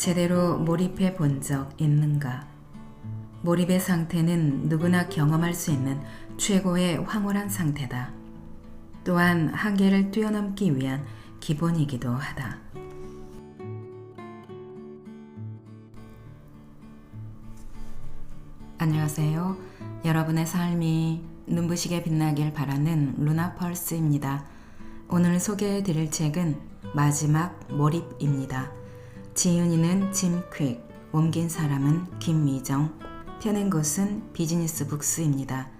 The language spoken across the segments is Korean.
제대로 몰입해 본 적 있는가? 몰입의 상태는 누구나 경험할 수 있는 최고의 황홀한 상태다. 또한 한계를 뛰어넘기 위한 기본이기도 하다. 안녕하세요. 여러분의 삶이 눈부시게 빛나길 바라는 루나펄스입니다. 오늘 소개해 드릴 책은 마지막 몰입입니다. 지은이는 짐 퀵, 옮긴 사람은 김미정, 펴낸 곳은 비즈니스 북스입니다.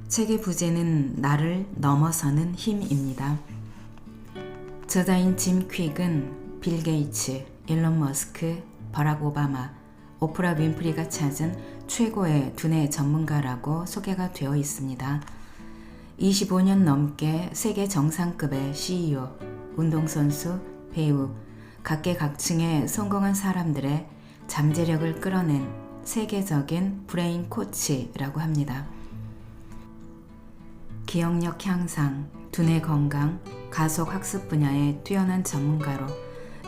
책의 부제는 나를 넘어서는 힘입니다. 저자인 짐 퀵은 빌 게이츠, 일론 머스크, 버락 오바마, 오프라 윈프리가 찾은 최고의 두뇌 전문가라고 소개가 되어 있습니다. 25년 넘게 세계 정상급의 CEO, 운동선수, 배우, 각계각층의 성공한 사람들의 잠재력을 끌어낸 세계적인 브레인 코치라고 합니다. 기억력 향상, 두뇌 건강, 가속 학습 분야의 뛰어난 전문가로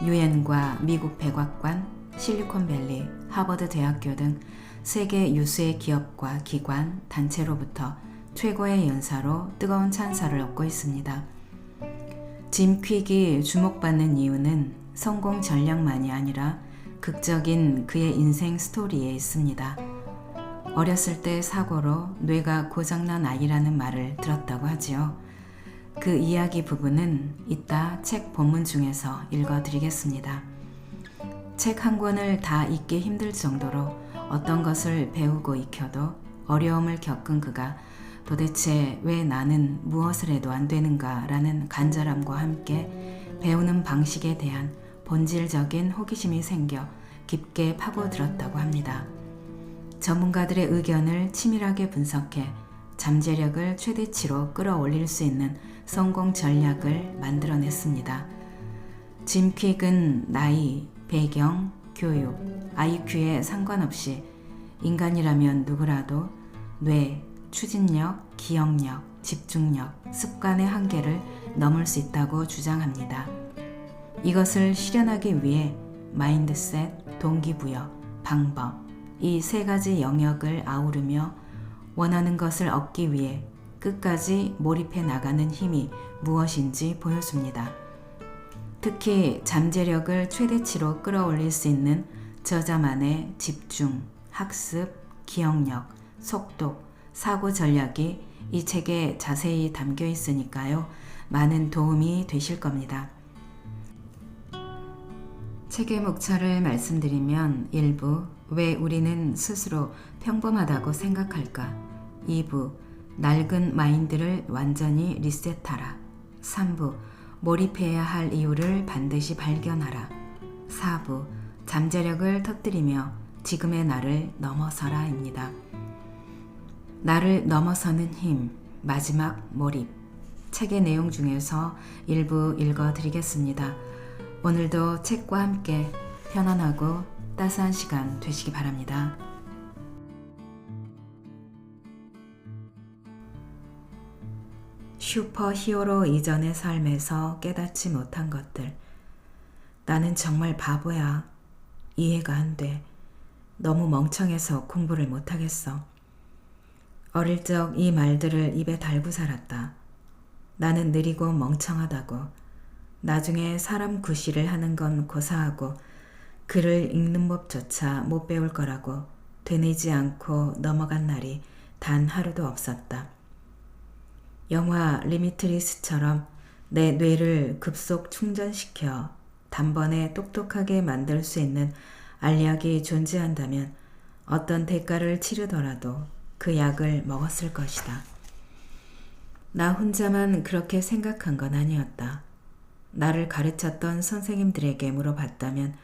유엔과 미국 백악관, 실리콘밸리, 하버드 대학교 등 세계 유수의 기업과 기관, 단체로부터 최고의 연사로 뜨거운 찬사를 얻고 있습니다. 짐 퀵이 주목받는 이유는 성공 전략만이 아니라 극적인 그의 인생 스토리에 있습니다. 어렸을 때 사고로 뇌가 고장난 아이라는 말을 들었다고 하지요. 그 이야기 부분은 이따 책 본문 중에서 읽어드리겠습니다. 책 한 권을 다 읽기 힘들 정도로 어떤 것을 배우고 익혀도 어려움을 겪은 그가 도대체 왜 나는 무엇을 해도 안 되는가 라는 간절함과 함께 배우는 방식에 대한 본질적인 호기심이 생겨 깊게 파고들었다고 합니다. 전문가들의 의견을 치밀하게 분석해 잠재력을 최대치로 끌어올릴 수 있는 성공 전략을 만들어냈습니다. 짐 퀵은 나이, 배경, 교육, IQ에 상관없이 인간이라면 누구라도 뇌, 추진력, 기억력, 집중력, 습관의 한계를 넘을 수 있다고 주장합니다. 이것을 실현하기 위해 마인드셋, 동기부여, 방법, 이 세 가지 영역을 아우르며 원하는 것을 얻기 위해 끝까지 몰입해 나가는 힘이 무엇인지 보여줍니다. 특히 잠재력을 최대치로 끌어올릴 수 있는 저자만의 집중, 학습, 기억력, 속도, 사고 전략이 이 책에 자세히 담겨 있으니까요. 많은 도움이 되실 겁니다. 책의 목차를 말씀드리면 1부, 왜 우리는 스스로 평범하다고 생각할까? 2부, 낡은 마인드를 완전히 리셋하라. 3부, 몰입해야 할 이유를 반드시 발견하라. 4부, 잠재력을 터뜨리며 지금의 나를 넘어서라입니다. 나를 넘어서는 힘, 마지막 몰입. 책의 내용 중에서 일부 읽어드리겠습니다. 오늘도 책과 함께 편안하고 따스한 시간 되시기 바랍니다. 슈퍼히어로 이전의 삶에서 깨닫지 못한 것들. 나는 정말 바보야. 이해가 안 돼. 너무 멍청해서 공부를 못하겠어. 어릴 적 이 말들을 입에 달고 살았다. 나는 느리고 멍청하다고. 나중에 사람 구실을 하는 건 고사하고 글을 읽는 법조차 못 배울 거라고 되뇌지 않고 넘어간 날이 단 하루도 없었다. 영화 리미트리스처럼 내 뇌를 급속 충전시켜 단번에 똑똑하게 만들 수 있는 알약이 존재한다면 어떤 대가를 치르더라도 그 약을 먹었을 것이다. 나 혼자만 그렇게 생각한 건 아니었다. 나를 가르쳤던 선생님들에게 물어봤다면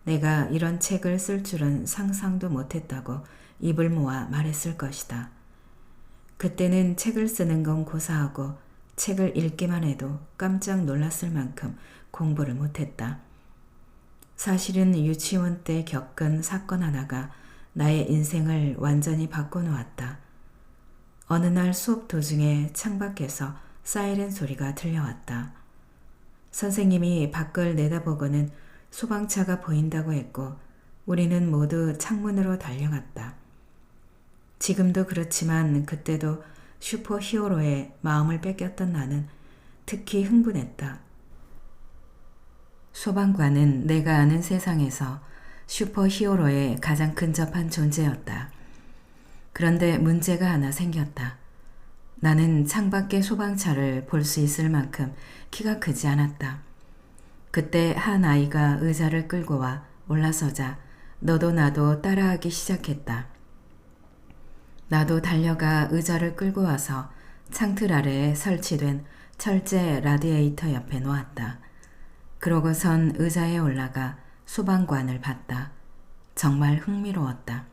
내가 이런 책을 쓸 줄은 상상도 못했다고 입을 모아 말했을 것이다. 그때는 책을 쓰는 건 고사하고 책을 읽기만 해도 깜짝 놀랐을 만큼 공부를 못했다. 사실은 유치원 때 겪은 사건 하나가 나의 인생을 완전히 바꿔놓았다. 어느 날 수업 도중에 창밖에서 사이렌 소리가 들려왔다. 선생님이 밖을 내다보고는 소방차가 보인다고 했고 우리는 모두 창문으로 달려갔다. 지금도 그렇지만 그때도 슈퍼히어로의 마음을 뺏겼던 나는 특히 흥분했다. 소방관은 내가 아는 세상에서 슈퍼히어로의 가장 근접한 존재였다. 그런데 문제가 하나 생겼다. 나는 창밖의 소방차를 볼 수 있을 만큼 키가 크지 않았다. 그때 한 아이가 의자를 끌고 와 올라서자 너도 나도 따라하기 시작했다. 나도 달려가 의자를 끌고 와서 창틀 아래에 설치된 철제 라디에이터 옆에 놓았다. 그러고선 의자에 올라가 소방관을 봤다. 정말 흥미로웠다.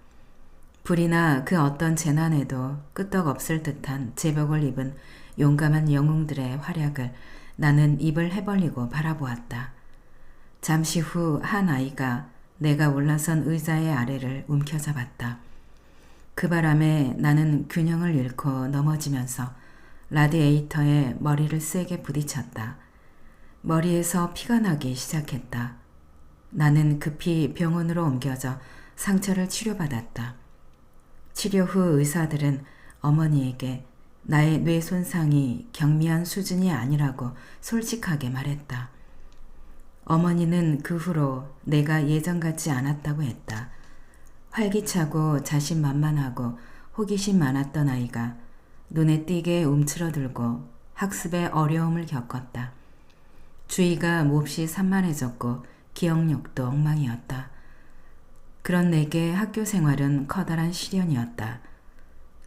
불이나 그 어떤 재난에도 끄떡없을 듯한 제복을 입은 용감한 영웅들의 활약을 나는 입을 해벌리고 바라보았다. 잠시 후 한 아이가 내가 올라선 의자의 아래를 움켜잡았다. 그 바람에 나는 균형을 잃고 넘어지면서 라디에이터에 머리를 세게 부딪혔다. 머리에서 피가 나기 시작했다. 나는 급히 병원으로 옮겨져 상처를 치료받았다. 치료 후 의사들은 어머니에게 나의 뇌 손상이 경미한 수준이 아니라고 솔직하게 말했다. 어머니는 그 후로 내가 예전 같지 않았다고 했다. 활기차고 자신만만하고 호기심 많았던 아이가 눈에 띄게 움츠러들고 학습에 어려움을 겪었다. 주의가 몹시 산만해졌고 기억력도 엉망이었다. 그런 내게 학교 생활은 커다란 시련이었다.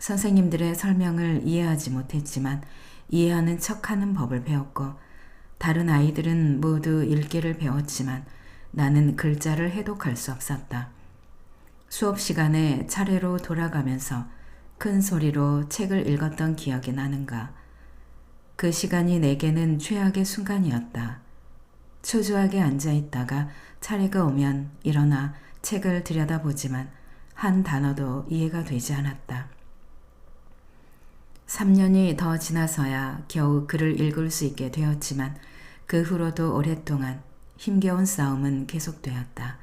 선생님들의 설명을 이해하지 못했지만 이해하는 척하는 법을 배웠고 다른 아이들은 모두 읽기를 배웠지만 나는 글자를 해독할 수 없었다. 수업 시간에 차례로 돌아가면서 큰 소리로 책을 읽었던 기억이 나는가. 그 시간이 내게는 최악의 순간이었다. 초조하게 앉아있다가 차례가 오면 일어나 책을 들여다보지만 한 단어도 이해가 되지 않았다. 3년이 더 지나서야 겨우 글을 읽을 수 있게 되었지만 그 후로도 오랫동안 힘겨운 싸움은 계속되었다.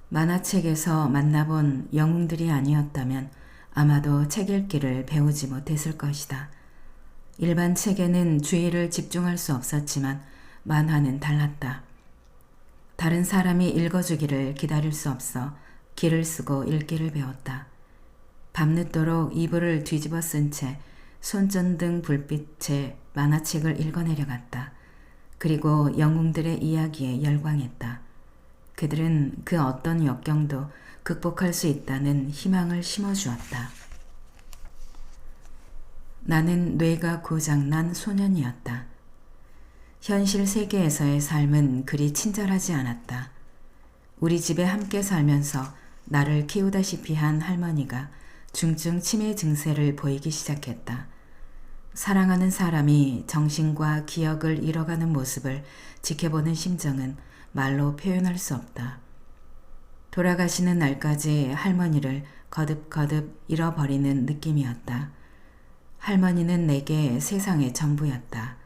만화책에서 만나본 영웅들이 아니었다면 아마도 책 읽기를 배우지 못했을 것이다. 일반 책에는 주의를 집중할 수 없었지만 만화는 달랐다. 다른 사람이 읽어주기를 기다릴 수 없어 기를 쓰고 읽기를 배웠다. 밤늦도록 이불을 뒤집어 쓴 채 손전등 불빛에 만화책을 읽어내려갔다. 그리고 영웅들의 이야기에 열광했다. 그들은 그 어떤 역경도 극복할 수 있다는 희망을 심어주었다. 나는 뇌가 고장난 소년이었다. 현실 세계에서의 삶은 그리 친절하지 않았다. 우리 집에 함께 살면서 나를 키우다시피 한 할머니가 중증 치매 증세를 보이기 시작했다. 사랑하는 사람이 정신과 기억을 잃어가는 모습을 지켜보는 심정은 말로 표현할 수 없다. 돌아가시는 날까지 할머니를 거듭거듭 잃어버리는 느낌이었다. 할머니는 내게 세상의 전부였다.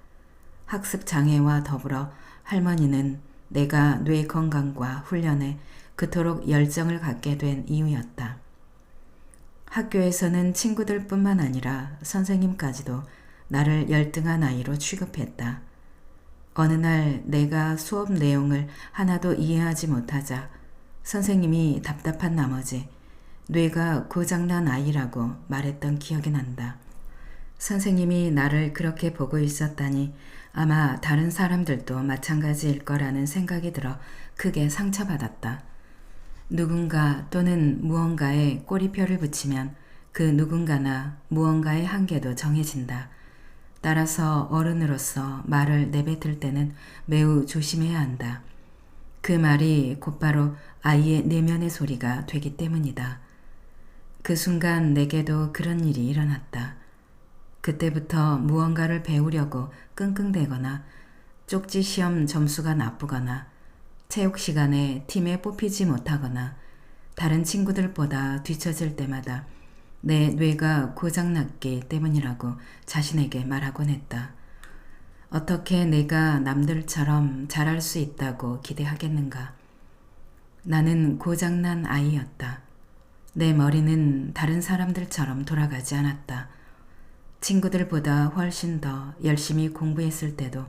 학습 장애와 더불어 할머니는 내가 뇌 건강과 훈련에 그토록 열정을 갖게 된 이유였다. 학교에서는 친구들뿐만 아니라 선생님까지도 나를 열등한 아이로 취급했다. 어느 날 내가 수업 내용을 하나도 이해하지 못하자 선생님이 답답한 나머지 뇌가 고장난 아이라고 말했던 기억이 난다. 선생님이 나를 그렇게 보고 있었다니 아마 다른 사람들도 마찬가지일 거라는 생각이 들어 크게 상처받았다. 누군가 또는 무언가에 꼬리표를 붙이면 그 누군가나 무언가의 한계도 정해진다. 따라서 어른으로서 말을 내뱉을 때는 매우 조심해야 한다. 그 말이 곧바로 아이의 내면의 소리가 되기 때문이다. 그 순간 내게도 그런 일이 일어났다. 그때부터 무언가를 배우려고 끙끙대거나 쪽지 시험 점수가 나쁘거나 체육 시간에 팀에 뽑히지 못하거나 다른 친구들보다 뒤처질 때마다 내 뇌가 고장났기 때문이라고 자신에게 말하곤 했다. 어떻게 내가 남들처럼 잘할 수 있다고 기대하겠는가? 나는 고장난 아이였다. 내 머리는 다른 사람들처럼 돌아가지 않았다. 친구들보다 훨씬 더 열심히 공부했을 때도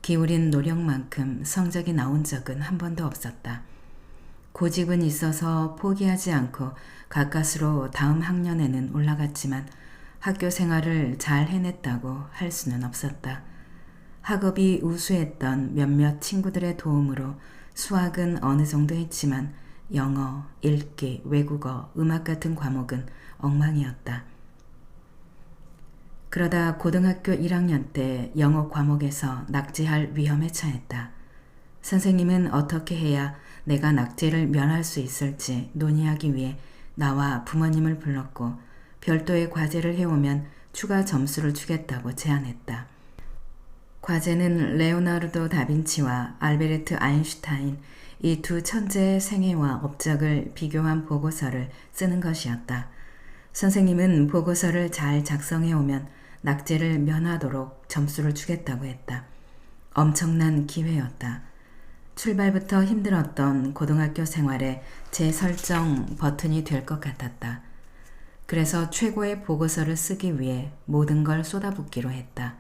기울인 노력만큼 성적이 나온 적은 한 번도 없었다. 고집은 있어서 포기하지 않고 가까스로 다음 학년에는 올라갔지만 학교 생활을 잘 해냈다고 할 수는 없었다. 학업이 우수했던 몇몇 친구들의 도움으로 수학은 어느 정도 했지만 영어, 읽기, 외국어, 음악 같은 과목은 엉망이었다. 그러다 고등학교 1학년 때 영어 과목에서 낙제할 위험에 처했다. 선생님은 어떻게 해야 내가 낙제를 면할 수 있을지 논의하기 위해 나와 부모님을 불렀고 별도의 과제를 해오면 추가 점수를 주겠다고 제안했다. 과제는 레오나르도 다빈치와 알베르트 아인슈타인 이 두 천재의 생애와 업적을 비교한 보고서를 쓰는 것이었다. 선생님은 보고서를 잘 작성해오면 낙제를 면하도록 점수를 주겠다고 했다. 엄청난 기회였다. 출발부터 힘들었던 고등학교 생활에 재설정 버튼이 될 것 같았다. 그래서 최고의 보고서를 쓰기 위해 모든 걸 쏟아붓기로 했다.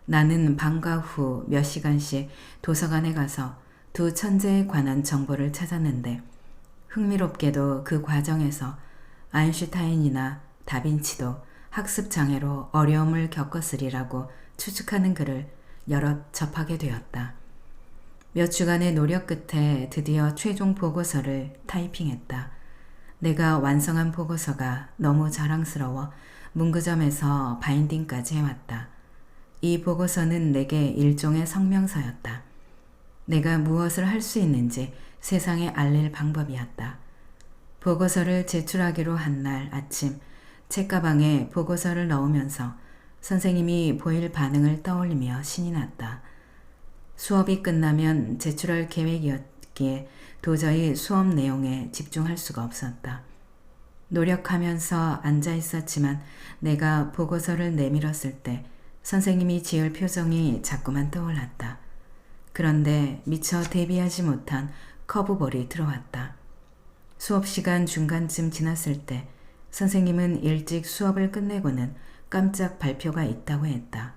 나는 방과 후 몇 시간씩 도서관에 가서 두 천재에 관한 정보를 찾았는데 흥미롭게도 그 과정에서 아인슈타인이나 다빈치도 학습 장애로 어려움을 겪었으리라고 추측하는 글을 여럿 접하게 되었다. 몇 주간의 노력 끝에 드디어 최종 보고서를 타이핑했다. 내가 완성한 보고서가 너무 자랑스러워 문구점에서 바인딩까지 해왔다. 이 보고서는 내게 일종의 성명서였다. 내가 무엇을 할 수 있는지 세상에 알릴 방법이었다. 보고서를 제출하기로 한 날 아침 책가방에 보고서를 넣으면서 선생님이 보일 반응을 떠올리며 신이 났다. 수업이 끝나면 제출할 계획이었기에 도저히 수업 내용에 집중할 수가 없었다. 노력하면서 앉아 있었지만 내가 보고서를 내밀었을 때 선생님이 지을 표정이 자꾸만 떠올랐다. 그런데 미처 대비하지 못한 커브볼이 들어왔다. 수업 시간 중간쯤 지났을 때 선생님은 일찍 수업을 끝내고는 깜짝 발표가 있다고 했다.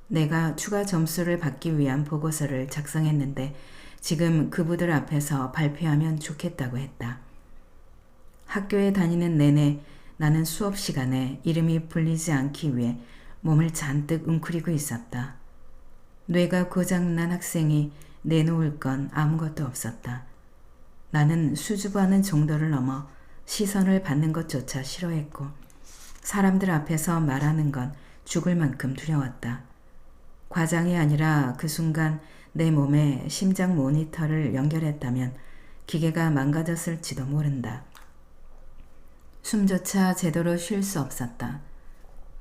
내가 추가 점수를 받기 위한 보고서를 작성했는데 지금 그부들 앞에서 발표하면 좋겠다고 했다. 학교에 다니는 내내 나는 수업 시간에 이름이 불리지 않기 위해 몸을 잔뜩 웅크리고 있었다. 뇌가 고장난 학생이 내놓을 건 아무것도 없었다. 나는 수줍어하는 정도를 넘어 시선을 받는 것조차 싫어했고 사람들 앞에서 말하는 건 죽을 만큼 두려웠다. 과장이 아니라 그 순간 내 몸에 심장 모니터를 연결했다면 기계가 망가졌을지도 모른다. 숨조차 제대로 쉴 수 없었다.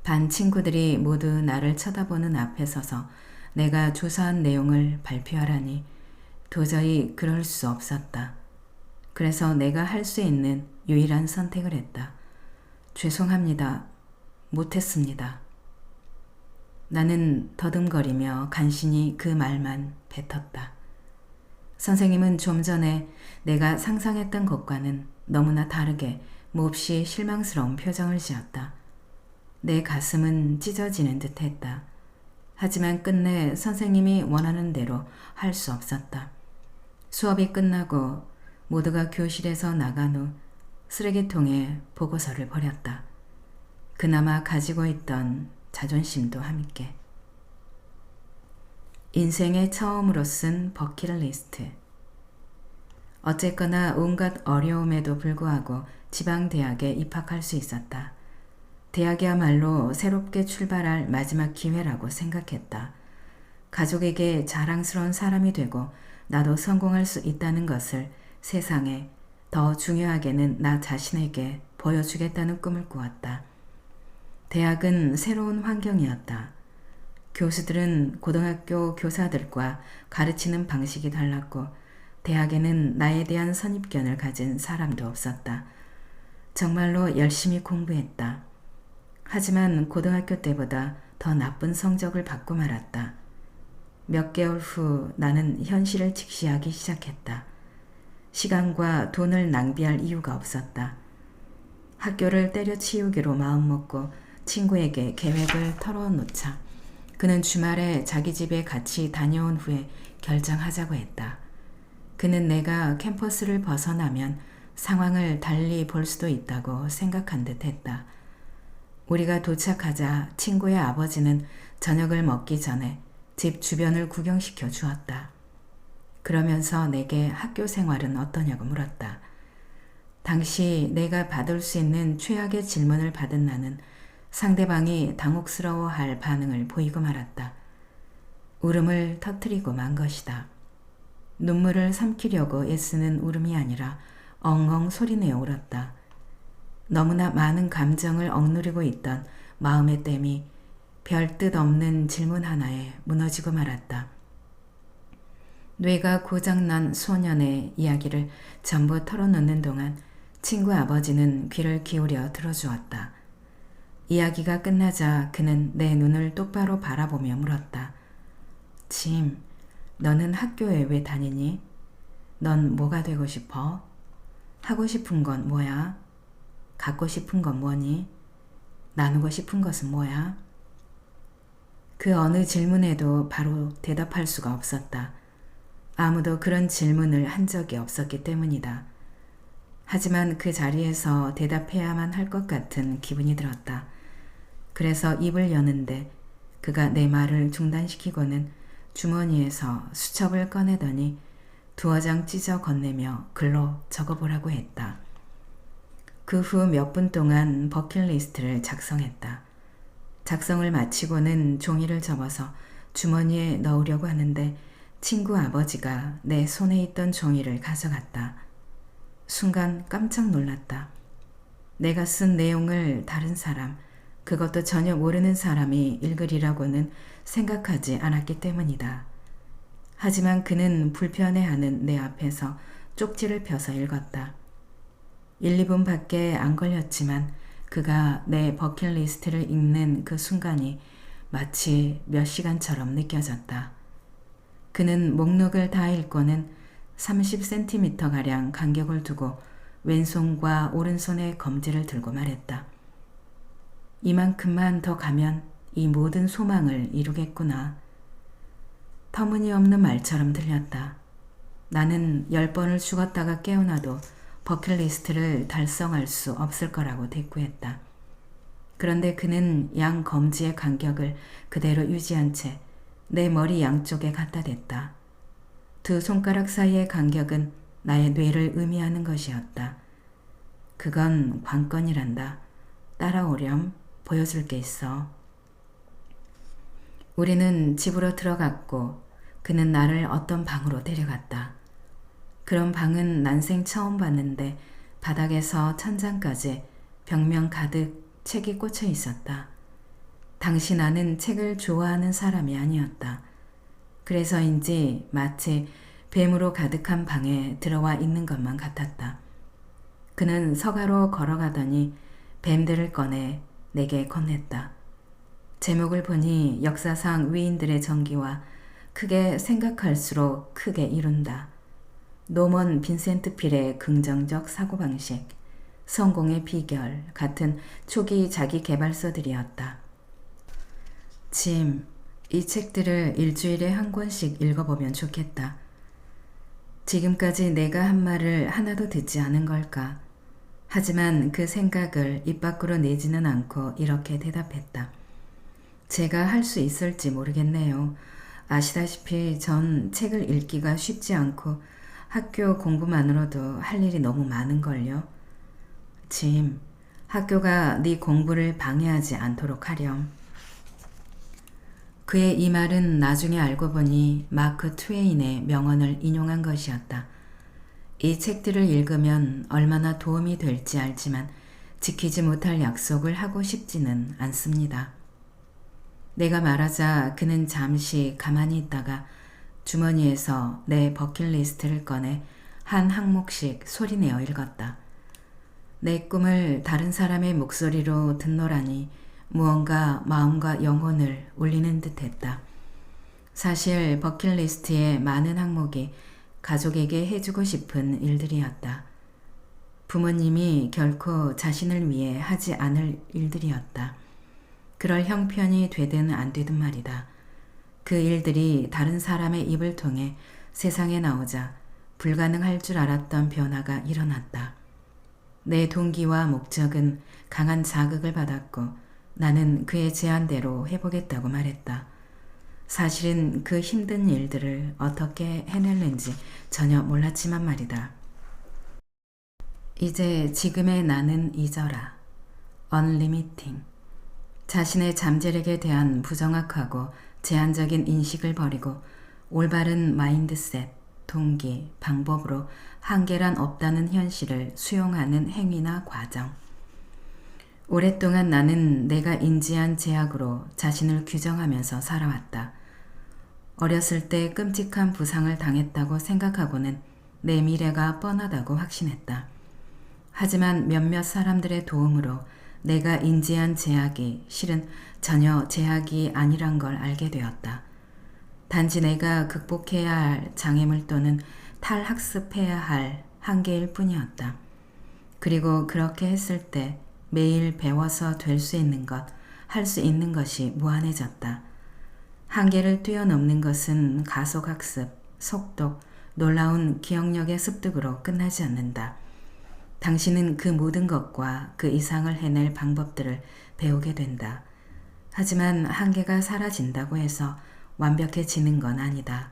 반 친구들이 모두 나를 쳐다보는 앞에 서서 내가 조사한 내용을 발표하라니 도저히 그럴 수 없었다. 그래서 내가 할 수 있는 유일한 선택을 했다. 죄송합니다. 못했습니다. 나는 더듬거리며 간신히 그 말만 뱉었다. 선생님은 좀 전에 내가 상상했던 것과는 너무나 다르게 몹시 실망스러운 표정을 지었다. 내 가슴은 찢어지는 듯 했다. 하지만 끝내 선생님이 원하는 대로 할 수 없었다. 수업이 끝나고 모두가 교실에서 나간 후 쓰레기통에 보고서를 버렸다. 그나마 가지고 있던 자존심도 함께. 인생의 처음으로 쓴 버킷리스트. 어쨌거나 온갖 어려움에도 불구하고 지방대학에 입학할 수 있었다. 대학이야말로 새롭게 출발할 마지막 기회라고 생각했다. 가족에게 자랑스러운 사람이 되고 나도 성공할 수 있다는 것을 세상에 더 중요하게는 나 자신에게 보여주겠다는 꿈을 꾸었다. 대학은 새로운 환경이었다. 교수들은 고등학교 교사들과 가르치는 방식이 달랐고 대학에는 나에 대한 선입견을 가진 사람도 없었다. 정말로 열심히 공부했다. 하지만 고등학교 때보다 더 나쁜 성적을 받고 말았다. 몇 개월 후 나는 현실을 직시하기 시작했다. 시간과 돈을 낭비할 이유가 없었다. 학교를 때려치우기로 마음먹고 친구에게 계획을 털어놓자 그는 주말에 자기 집에 같이 다녀온 후에 결정하자고 했다. 그는 내가 캠퍼스를 벗어나면 상황을 달리 볼 수도 있다고 생각한 듯 했다. 우리가 도착하자 친구의 아버지는 저녁을 먹기 전에 집 주변을 구경시켜 주었다. 그러면서 내게 학교 생활은 어떠냐고 물었다. 당시 내가 받을 수 있는 최악의 질문을 받은 나는 상대방이 당혹스러워할 반응을 보이고 말았다. 울음을 터뜨리고 만 것이다. 눈물을 삼키려고 애쓰는 울음이 아니라 엉엉 소리내어 울었다. 너무나 많은 감정을 억누르고 있던 마음의 댐이 별 뜻 없는 질문 하나에 무너지고 말았다. 뇌가 고장난 소년의 이야기를 전부 털어놓는 동안 친구 아버지는 귀를 기울여 들어주었다. 이야기가 끝나자 그는 내 눈을 똑바로 바라보며 물었다. 짐, 너는 학교에 왜 다니니? 넌 뭐가 되고 싶어? 하고 싶은 건 뭐야? 갖고 싶은 건 뭐니? 나누고 싶은 것은 뭐야? 그 어느 질문에도 바로 대답할 수가 없었다. 아무도 그런 질문을 한 적이 없었기 때문이다. 하지만 그 자리에서 대답해야만 할 것 같은 기분이 들었다. 그래서 입을 여는데 그가 내 말을 중단시키고는 주머니에서 수첩을 꺼내더니 두어 장 찢어 건네며 글로 적어보라고 했다. 그 후 몇 분 동안 버킷리스트를 작성했다. 작성을 마치고는 종이를 접어서 주머니에 넣으려고 하는데 친구 아버지가 내 손에 있던 종이를 가져갔다. 순간 깜짝 놀랐다. 내가 쓴 내용을 다른 사람, 그것도 전혀 모르는 사람이 읽으리라고는 생각하지 않았기 때문이다. 하지만 그는 불편해하는 내 앞에서 쪽지를 펴서 읽었다. 1, 2분 밖에 안 걸렸지만 그가 내 버킷리스트를 읽는 그 순간이 마치 몇 시간처럼 느껴졌다. 그는 목록을 다 읽고는 30cm가량 간격을 두고 왼손과 오른손의 검지를 들고 말했다. 이만큼만 더 가면 이 모든 소망을 이루겠구나. 터무니없는 말처럼 들렸다. 나는 10번을 죽었다가 깨어나도 버킷리스트를 달성할 수 없을 거라고 대꾸했다. 그런데 그는 양 검지의 간격을 그대로 유지한 채 내 머리 양쪽에 갖다 댔다. 두 손가락 사이의 간격은 나의 뇌를 의미하는 것이었다. 그건 관건이란다. 따라오렴. 보여줄 게 있어. 우리는 집으로 들어갔고 그는 나를 어떤 방으로 데려갔다. 그런 방은 난생 처음 봤는데 바닥에서 천장까지 벽면 가득 책이 꽂혀 있었다. 당시 나는 책을 좋아하는 사람이 아니었다. 그래서인지 마치 뱀으로 가득한 방에 들어와 있는 것만 같았다. 그는 서가로 걸어가더니 뱀들을 꺼내 내게 건넸다. 제목을 보니 역사상 위인들의 전기와 크게 생각할수록 크게 이룬다. 노먼 빈센트 필의 긍정적 사고방식, 성공의 비결 같은 초기 자기계발서들이었다. 짐, 이 책들을 일주일에 한 권씩 읽어보면 좋겠다. 지금까지 내가 한 말을 하나도 듣지 않은 걸까? 하지만 그 생각을 입 밖으로 내지는 않고 이렇게 대답했다. 제가 할 수 있을지 모르겠네요. 아시다시피 전 책을 읽기가 쉽지 않고 학교 공부만으로도 할 일이 너무 많은걸요. 짐, 학교가 네 공부를 방해하지 않도록 하렴. 그의 이 말은 나중에 알고 보니 마크 트웨인의 명언을 인용한 것이었다. 이 책들을 읽으면 얼마나 도움이 될지 알지만 지키지 못할 약속을 하고 싶지는 않습니다. 내가 말하자 그는 잠시 가만히 있다가 주머니에서 내 버킷리스트를 꺼내 한 항목씩 소리내어 읽었다. 내 꿈을 다른 사람의 목소리로 듣노라니 무언가 마음과 영혼을 울리는 듯했다. 사실 버킷리스트의 많은 항목이 가족에게 해주고 싶은 일들이었다. 부모님이 결코 자신을 위해 하지 않을 일들이었다. 그럴 형편이 되든 안 되든 말이다. 그 일들이 다른 사람의 입을 통해 세상에 나오자 불가능할 줄 알았던 변화가 일어났다. 내 동기와 목적은 강한 자극을 받았고 나는 그의 제안대로 해보겠다고 말했다. 사실은 그 힘든 일들을 어떻게 해낼는지 전혀 몰랐지만 말이다. 이제 지금의 나는 잊어라. Unlimiting. 자신의 잠재력에 대한 부정확하고 제한적인 인식을 버리고 올바른 마인드셋, 동기, 방법으로 한계란 없다는 현실을 수용하는 행위나 과정. 오랫동안 나는 내가 인지한 제약으로 자신을 규정하면서 살아왔다. 어렸을 때 끔찍한 부상을 당했다고 생각하고는 내 미래가 뻔하다고 확신했다. 하지만 몇몇 사람들의 도움으로 내가 인지한 제약이 실은 전혀 제약이 아니란 걸 알게 되었다. 단지 내가 극복해야 할 장애물 또는 탈학습해야 할 한계일 뿐이었다. 그리고 그렇게 했을 때 매일 배워서 될 수 있는 것, 할 수 있는 것이 무한해졌다. 한계를 뛰어넘는 것은 가속학습, 속독, 놀라운 기억력의 습득으로 끝나지 않는다. 당신은 그 모든 것과 그 이상을 해낼 방법들을 배우게 된다. 하지만 한계가 사라진다고 해서 완벽해지는 건 아니다.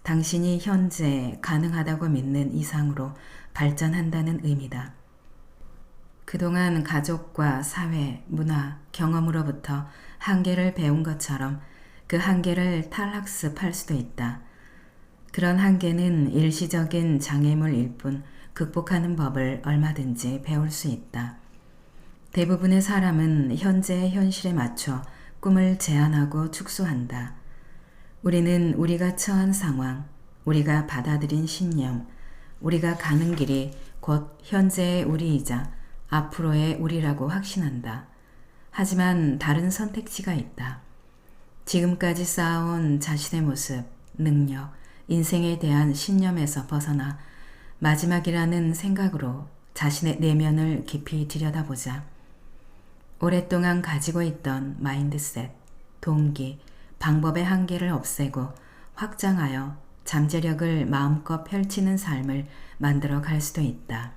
당신이 현재 가능하다고 믿는 이상으로 발전한다는 의미다. 그동안 가족과 사회, 문화, 경험으로부터 한계를 배운 것처럼 그 한계를 탈학습할 수도 있다. 그런 한계는 일시적인 장애물일 뿐 극복하는 법을 얼마든지 배울 수 있다. 대부분의 사람은 현재의 현실에 맞춰 꿈을 제한하고 축소한다. 우리는 우리가 처한 상황, 우리가 받아들인 신념, 우리가 가는 길이 곧 현재의 우리이자 앞으로의 우리라고 확신한다. 하지만 다른 선택지가 있다. 지금까지 쌓아온 자신의 모습, 능력, 인생에 대한 신념에서 벗어나 마지막이라는 생각으로 자신의 내면을 깊이 들여다보자. 오랫동안 가지고 있던 마인드셋, 동기, 방법의 한계를 없애고 확장하여 잠재력을 마음껏 펼치는 삶을 만들어 갈 수도 있다.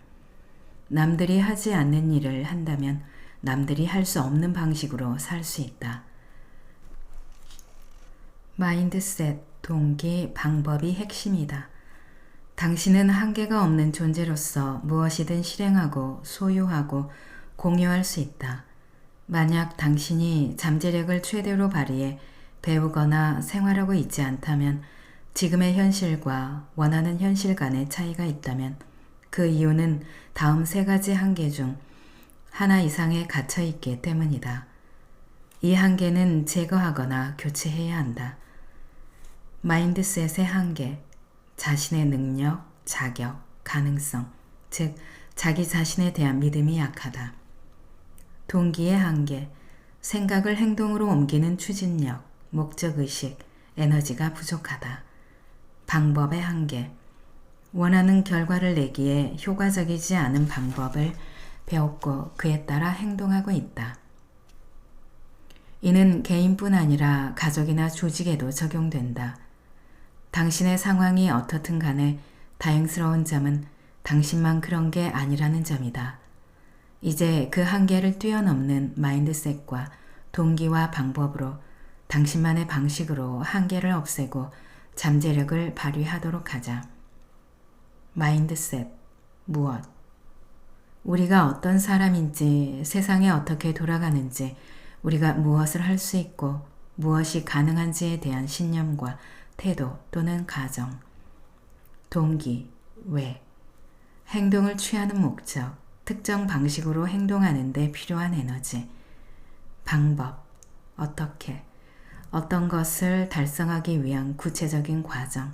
남들이 하지 않는 일을 한다면 남들이 할 수 없는 방식으로 살 수 있다. 마인드셋, 동기, 방법이 핵심이다. 당신은 한계가 없는 존재로서 무엇이든 실행하고 소유하고 공유할 수 있다. 만약 당신이 잠재력을 최대로 발휘해 배우거나 생활하고 있지 않다면 지금의 현실과 원하는 현실 간의 차이가 있다면 그 이유는 다음 세 가지 한계 중 하나 이상에 갇혀 있기 때문이다. 이 한계는 제거하거나 교체해야 한다. 마인드셋의 한계, 자신의 능력, 자격, 가능성, 즉 자기 자신에 대한 믿음이 약하다. 동기의 한계, 생각을 행동으로 옮기는 추진력, 목적의식, 에너지가 부족하다. 방법의 한계, 원하는 결과를 내기에 효과적이지 않은 방법을 배웠고 그에 따라 행동하고 있다. 이는 개인뿐 아니라 가족이나 조직에도 적용된다. 당신의 상황이 어떻든 간에 다행스러운 점은 당신만 그런 게 아니라는 점이다. 이제 그 한계를 뛰어넘는 마인드셋과 동기와 방법으로 당신만의 방식으로 한계를 없애고 잠재력을 발휘하도록 하자. 마인드셋, 무엇? 우리가 어떤 사람인지, 세상에 어떻게 돌아가는지, 우리가 무엇을 할 수 있고 무엇이 가능한지에 대한 신념과 태도 또는 가정. 동기, 왜? 행동을 취하는 목적, 특정 방식으로 행동하는 데 필요한 에너지. 방법, 어떻게? 어떤 것을 달성하기 위한 구체적인 과정.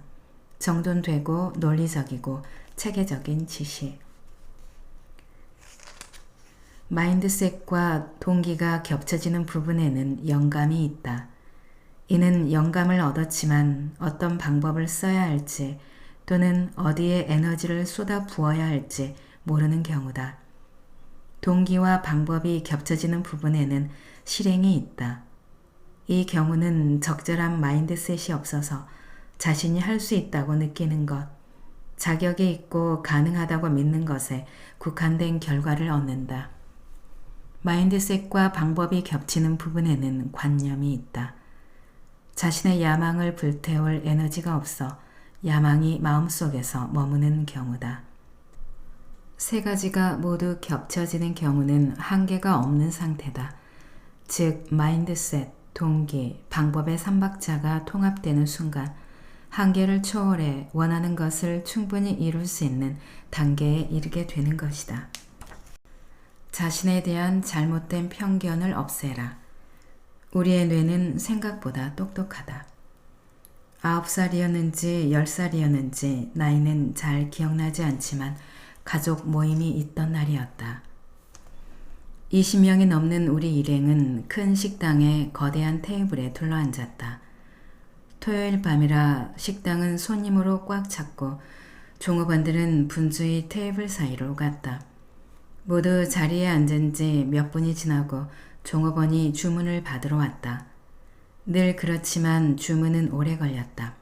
정돈되고 논리적이고 체계적인 지시. 마인드셋과 동기가 겹쳐지는 부분에는 영감이 있다. 이는 영감을 얻었지만 어떤 방법을 써야 할지 또는 어디에 에너지를 쏟아 부어야 할지 모르는 경우다. 동기와 방법이 겹쳐지는 부분에는 실행이 있다. 이 경우는 적절한 마인드셋이 없어서 자신이 할 수 있다고 느끼는 것, 자격이 있고 가능하다고 믿는 것에 국한된 결과를 얻는다. 마인드셋과 방법이 겹치는 부분에는 관념이 있다. 자신의 야망을 불태울 에너지가 없어 야망이 마음속에서 머무는 경우다. 세 가지가 모두 겹쳐지는 경우는 한계가 없는 상태다. 즉, 마인드셋, 동기, 방법의 삼박자가 통합되는 순간 한계를 초월해 원하는 것을 충분히 이룰 수 있는 단계에 이르게 되는 것이다. 자신에 대한 잘못된 편견을 없애라. 우리의 뇌는 생각보다 똑똑하다. 9살이었는지 10살이었는지 나이는 잘 기억나지 않지만 가족 모임이 있던 날이었다. 20명이 넘는 우리 일행은 큰 식당의 거대한 테이블에 둘러앉았다. 토요일 밤이라 식당은 손님으로 꽉 찼고 종업원들은 분주히 테이블 사이로 갔다. 모두 자리에 앉은 지 몇 분이 지나고 종업원이 주문을 받으러 왔다. 늘 그렇지만 주문은 오래 걸렸다.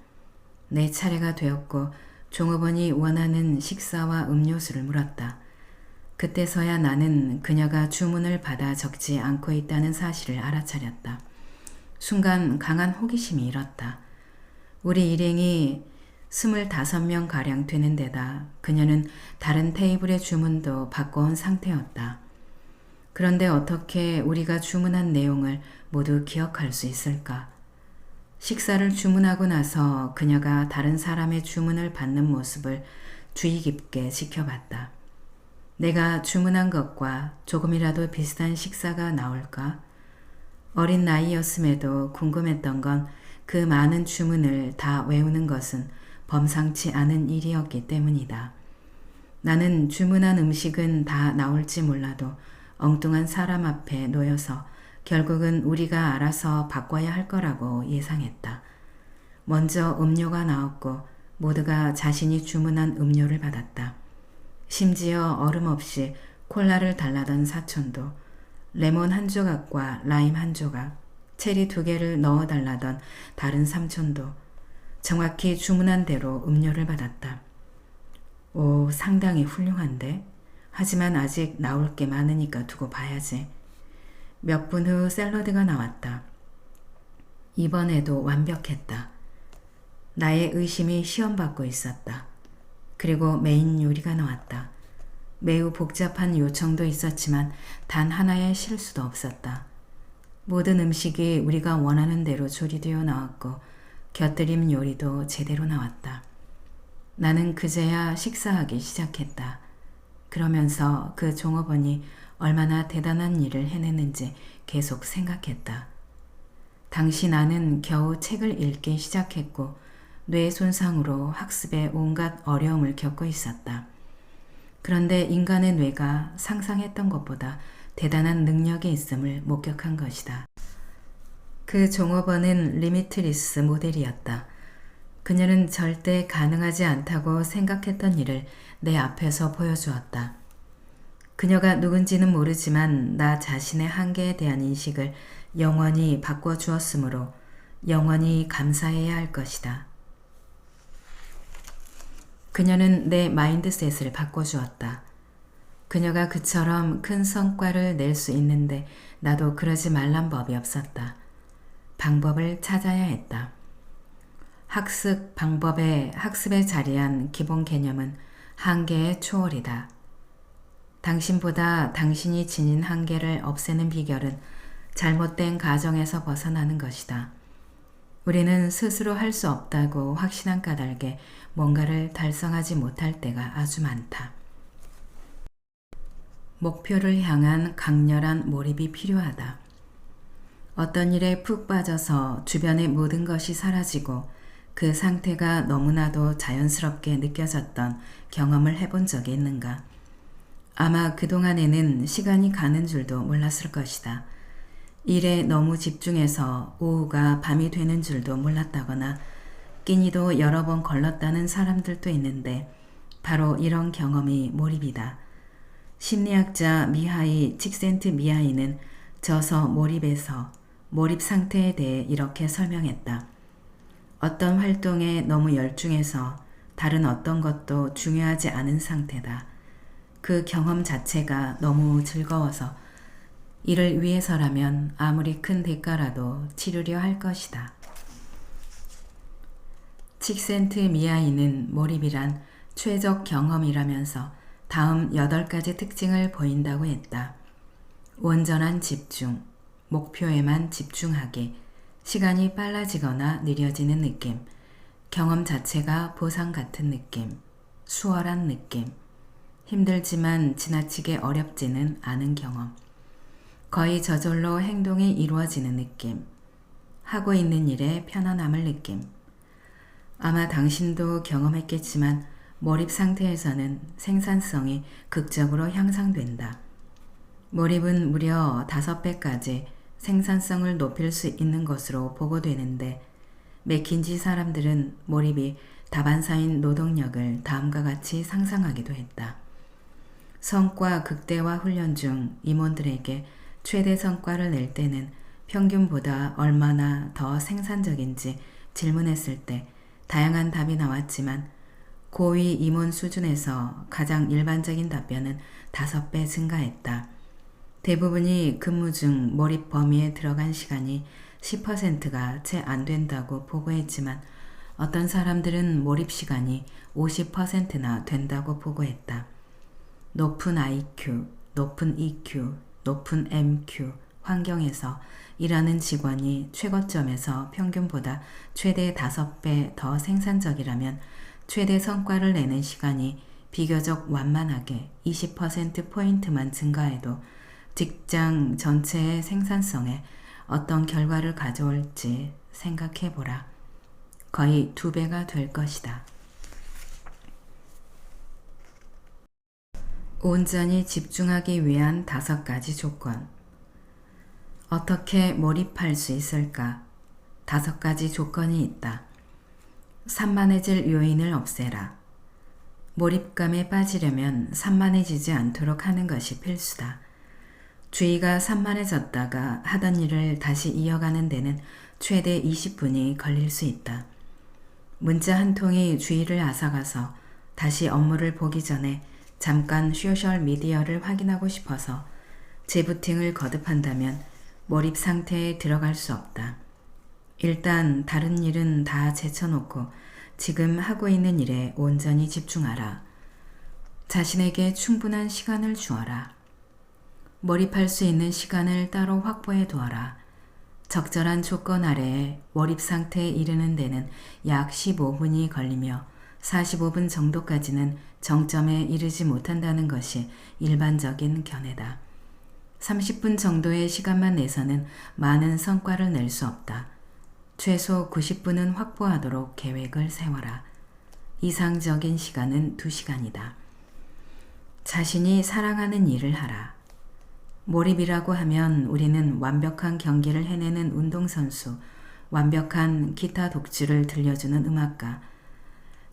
내 차례가 되었고 종업원이 원하는 식사와 음료수를 물었다. 그때서야 나는 그녀가 주문을 받아 적지 않고 있다는 사실을 알아차렸다. 순간 강한 호기심이 일었다. 우리 일행이 25명가량 되는 데다 그녀는 다른 테이블의 주문도 바꿔온 상태였다. 그런데 어떻게 우리가 주문한 내용을 모두 기억할 수 있을까? 식사를 주문하고 나서 그녀가 다른 사람의 주문을 받는 모습을 주의 깊게 지켜봤다. 내가 주문한 것과 조금이라도 비슷한 식사가 나올까? 어린 나이였음에도 궁금했던 건 그 많은 주문을 다 외우는 것은 범상치 않은 일이었기 때문이다. 나는 주문한 음식은 다 나올지 몰라도 엉뚱한 사람 앞에 놓여서 결국은 우리가 알아서 바꿔야 할 거라고 예상했다. 먼저 음료가 나왔고 모두가 자신이 주문한 음료를 받았다. 심지어 얼음 없이 콜라를 달라던 사촌도 레몬 한 조각과 라임 한 조각, 체리 2개를 넣어달라던 다른 삼촌도 정확히 주문한 대로 음료를 받았다. 오, 상당히 훌륭한데? 하지만 아직 나올 게 많으니까 두고 봐야지. 몇 분 후 샐러드가 나왔다. 이번에도 완벽했다. 나의 의심이 시험받고 있었다. 그리고 메인 요리가 나왔다. 매우 복잡한 요청도 있었지만 단 하나의 실수도 없었다. 모든 음식이 우리가 원하는 대로 조리되어 나왔고 곁들임 요리도 제대로 나왔다. 나는 그제야 식사하기 시작했다. 그러면서 그 종업원이 얼마나 대단한 일을 해냈는지 계속 생각했다. 당시 나는 겨우 책을 읽기 시작했고 뇌 손상으로 학습에 온갖 어려움을 겪고 있었다. 그런데 인간의 뇌가 상상했던 것보다 대단한 능력이 있음을 목격한 것이다. 그 종업원은 리미트리스 모델이었다. 그녀는 절대 가능하지 않다고 생각했던 일을 내 앞에서 보여주었다. 그녀가 누군지는 모르지만 나 자신의 한계에 대한 인식을 영원히 바꿔주었으므로 영원히 감사해야 할 것이다. 그녀는 내 마인드셋을 바꿔주었다. 그녀가 그처럼 큰 성과를 낼 수 있는데 나도 그러지 말란 법이 없었다. 방법을 찾아야 했다. 학습 방법의 학습에 자리한 기본 개념은 한계의 초월이다. 당신보다 당신이 지닌 한계를 없애는 비결은 잘못된 가정에서 벗어나는 것이다. 우리는 스스로 할 수 없다고 확신한 까닭에 뭔가를 달성하지 못할 때가 아주 많다. 목표를 향한 강렬한 몰입이 필요하다. 어떤 일에 푹 빠져서 주변의 모든 것이 사라지고 그 상태가 너무나도 자연스럽게 느껴졌던 경험을 해본 적이 있는가? 아마 그동안에는 시간이 가는 줄도 몰랐을 것이다. 일에 너무 집중해서 오후가 밤이 되는 줄도 몰랐다거나 끼니도 여러 번 걸렀다는 사람들도 있는데 바로 이런 경험이 몰입이다. 심리학자 미하이 칙센트미하이는 저서 몰입에서 몰입 상태에 대해 이렇게 설명했다. 어떤 활동에 너무 열중해서 다른 어떤 것도 중요하지 않은 상태다. 그 경험 자체가 너무 즐거워서 이를 위해서라면 아무리 큰 대가라도 치르려 할 것이다. 칙센트미하이는 몰입이란 최적 경험이라면서 다음 8가지 특징을 보인다고 했다. 온전한 집중, 목표에만 집중하기, 시간이 빨라지거나 느려지는 느낌, 경험 자체가 보상 같은 느낌, 수월한 느낌, 힘들지만 지나치게 어렵지는 않은 경험, 거의 저절로 행동이 이루어지는 느낌, 하고 있는 일에 편안함을 느낌. 아마 당신도 경험했겠지만 몰입 상태에서는 생산성이 극적으로 향상된다. 몰입은 무려 5배까지 생산성을 높일 수 있는 것으로 보고되는데 맥킨지 사람들은 몰입이 다반사인 노동력을 다음과 같이 상상하기도 했다. 성과 극대화 훈련 중 임원들에게 최대 성과를 낼 때는 평균보다 얼마나 더 생산적인지 질문했을 때 다양한 답이 나왔지만 고위 임원 수준에서 가장 일반적인 답변은 5배 증가했다. 대부분이 근무 중 몰입 범위에 들어간 시간이 10%가 채 안 된다고 보고했지만 어떤 사람들은 몰입 시간이 50%나 된다고 보고했다. 높은 IQ, 높은 EQ, 높은 MQ 환경에서 일하는 직원이 최고점에서 평균보다 최대 5배 더 생산적이라면 최대 성과를 내는 시간이 비교적 완만하게 20%포인트만 증가해도 직장 전체의 생산성에 어떤 결과를 가져올지 생각해보라. 거의 2배가 될 것이다. 온전히 집중하기 위한 5가지 조건. 어떻게 몰입할 수 있을까? 5가지 조건이 있다. 산만해질 요인을 없애라. 몰입감에 빠지려면 산만해지지 않도록 하는 것이 필수다. 주의가 산만해졌다가 하던 일을 다시 이어가는 데는 최대 20분이 걸릴 수 있다. 문자 한 통이 주의를 앗아가서 다시 업무를 보기 전에 잠깐 소셜미디어를 확인하고 싶어서 재부팅을 거듭한다면 몰입 상태에 들어갈 수 없다. 일단 다른 일은 다 제쳐놓고 지금 하고 있는 일에 온전히 집중하라. 자신에게 충분한 시간을 주어라. 몰입할 수 있는 시간을 따로 확보해 두어라. 적절한 조건 아래에 몰입 상태에 이르는 데는 약 15분이 걸리며 45분 정도까지는 정점에 이르지 못한다는 것이 일반적인 견해다. 30분 정도의 시간만 내서는 많은 성과를 낼 수 없다. 최소 90분은 확보하도록 계획을 세워라. 이상적인 시간은 2시간이다. 자신이 사랑하는 일을 하라. 몰입이라고 하면 우리는 완벽한 경기를 해내는 운동선수, 완벽한 기타 독주를 들려주는 음악가,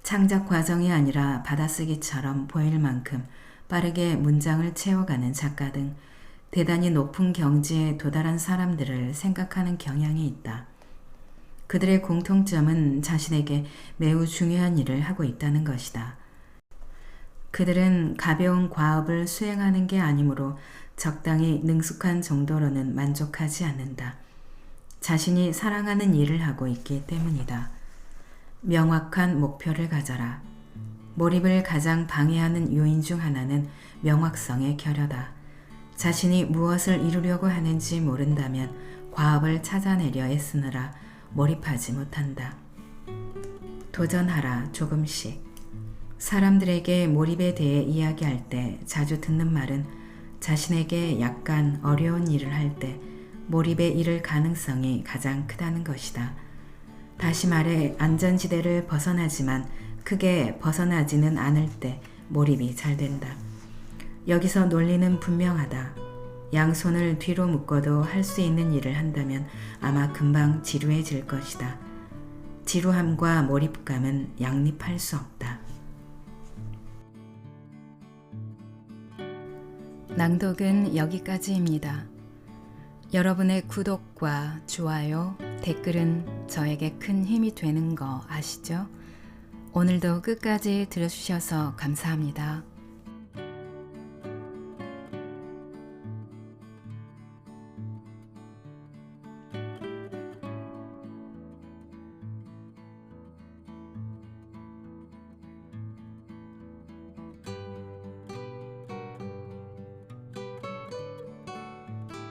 창작 과정이 아니라 받아쓰기처럼 보일 만큼 빠르게 문장을 채워가는 작가 등 대단히 높은 경지에 도달한 사람들을 생각하는 경향이 있다. 그들의 공통점은 자신에게 매우 중요한 일을 하고 있다는 것이다. 그들은 가벼운 과업을 수행하는 게 아니므로 적당히 능숙한 정도로는 만족하지 않는다. 자신이 사랑하는 일을 하고 있기 때문이다. 명확한 목표를 가져라. 몰입을 가장 방해하는 요인 중 하나는 명확성의 결여다. 자신이 무엇을 이루려고 하는지 모른다면 과업을 찾아내려 애쓰느라 몰입하지 못한다. 도전하라 조금씩. 사람들에게 몰입에 대해 이야기할 때 자주 듣는 말은 자신에게 약간 어려운 일을 할 때 몰입에 이를 가능성이 가장 크다는 것이다. 다시 말해 안전지대를 벗어나지만 크게 벗어나지는 않을 때 몰입이 잘 된다. 여기서 논리는 분명하다. 양손을 뒤로 묶어도 할 수 있는 일을 한다면 아마 금방 지루해질 것이다. 지루함과 몰입감은 양립할 수 없다. 낭독은 여기까지입니다. 여러분의 구독과 좋아요, 댓글은 저에게 큰 힘이 되는 거 아시죠? 오늘도 끝까지 들어주셔서 감사합니다.